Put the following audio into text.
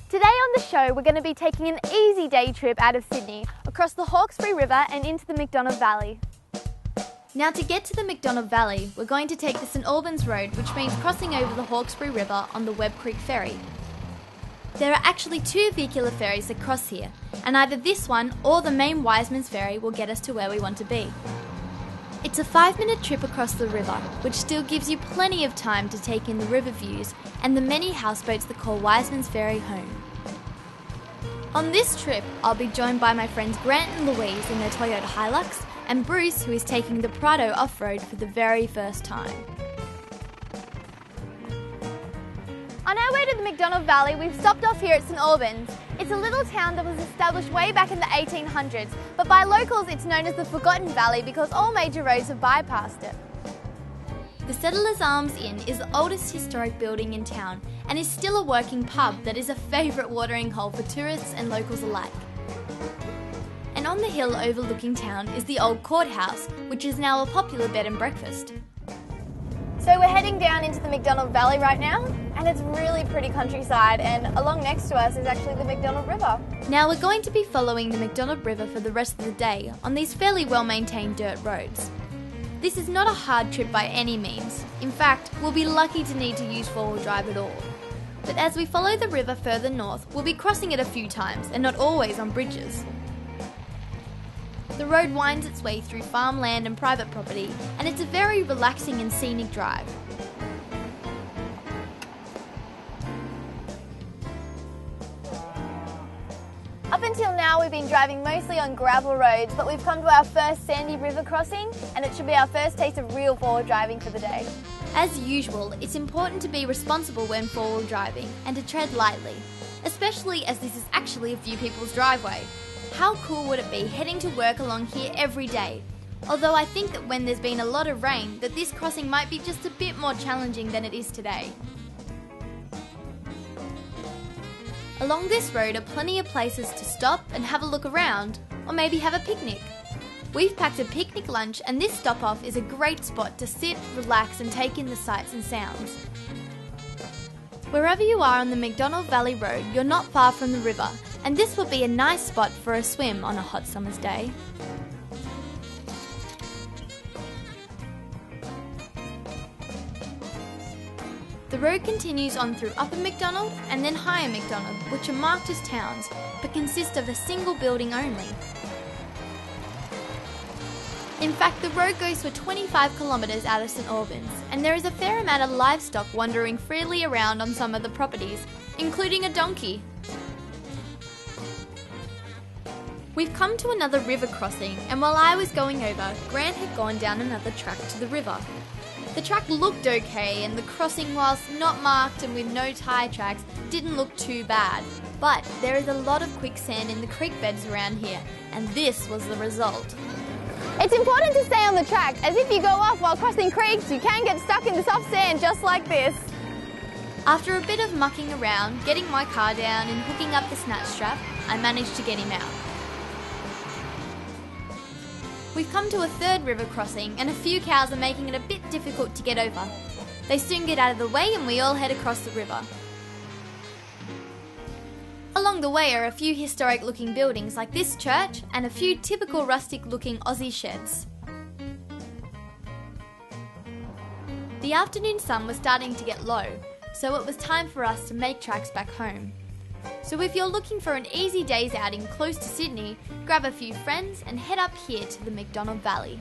Today on the show, we're going to be taking an easy day trip out of Sydney, across the Hawkesbury River and into the MacDonald Valley. Now to get to the MacDonald Valley, we're going to take the St Albans Road, which means crossing over the Hawkesbury River on the Webb Creek Ferry. There are actually two vehicular ferries that cross here, and either this one or the main Wiseman's Ferry will get us to where we want to be. It's a 5-minute trip across the river, which still gives you plenty of time to take in the river views and the many houseboats that call Wiseman's Ferry home. On this trip, I'll be joined by my friends Grant and Louise in their Toyota Hilux, and Bruce, who is taking the Prado off-road for the very first time. On our way to the MacDonald Valley, we've stopped off here at St Albans. It's a little town that was established way back in the 1800s, but by locals it's known as the Forgotten Valley because all major roads have bypassed it. The Settlers Arms Inn is the oldest historic building in town and is still a working pub that is a favourite watering hole for tourists and locals alike. And on the hill overlooking town is the old courthouse, which is now a popular bed and breakfast. So we're heading down into the MacDonald Valley right now, and it's really pretty countryside, and along next to us is actually the MacDonald River. Now we're going to be following the MacDonald River for the rest of the day on these fairly well-maintained dirt roads. This is not a hard trip by any means. In fact, we'll be lucky to need to use four-wheel drive at all. But as we follow the river further north, we'll be crossing it a few times, and not always on bridges. The road winds its way through farmland and private property, and it's a very relaxing and scenic drive. Up until now we've been driving mostly on gravel roads, but we've come to our first sandy river crossing, and it should be our first taste of real four-wheel driving for the day. As usual, it's important to be responsible when four-wheel driving and to tread lightly, especially as this is actually a few people's driveway. How cool would it be heading to work along here every day? Although I think that when there's been a lot of rain, that this crossing might be just a bit more challenging than it is today. Along this road are plenty of places to stop and have a look around, or maybe have a picnic. We've packed a picnic lunch, and this stop-off is a great spot to sit, relax and take in the sights and sounds. Wherever you are on the MacDonald Valley Road, you're not far from the river, and this will be a nice spot for a swim on a hot summer's day. The road continues on through Upper MacDonald and then Higher MacDonald, which are marked as towns, but consist of a single building only. In fact, the road goes for 25 kilometres out of St Albans, and there is a fair amount of livestock wandering freely around on some of the properties, including a donkey. We've come to another river crossing, and while I was going over, Grant had gone down another track to the river. The track looked okay, and the crossing, whilst not marked and with no tyre tracks, didn't look too bad. But there is a lot of quicksand in the creek beds around here, and this was the result. It's important to stay on the track, as if you go off while crossing creeks, you can get stuck in the soft sand just like this. After a bit of mucking around, getting my car down and hooking up the snatch strap, I managed to get him out. We've come to a third river crossing, and a few cows are making it a bit difficult to get over. They soon get out of the way and we all head across the river. Along the way are a few historic looking buildings like this church and a few typical rustic looking Aussie sheds. The afternoon sun was starting to get low, so it was time for us to make tracks back home. So if you're looking for an easy day's outing close to Sydney, grab a few friends and head up here to the MacDonald Valley.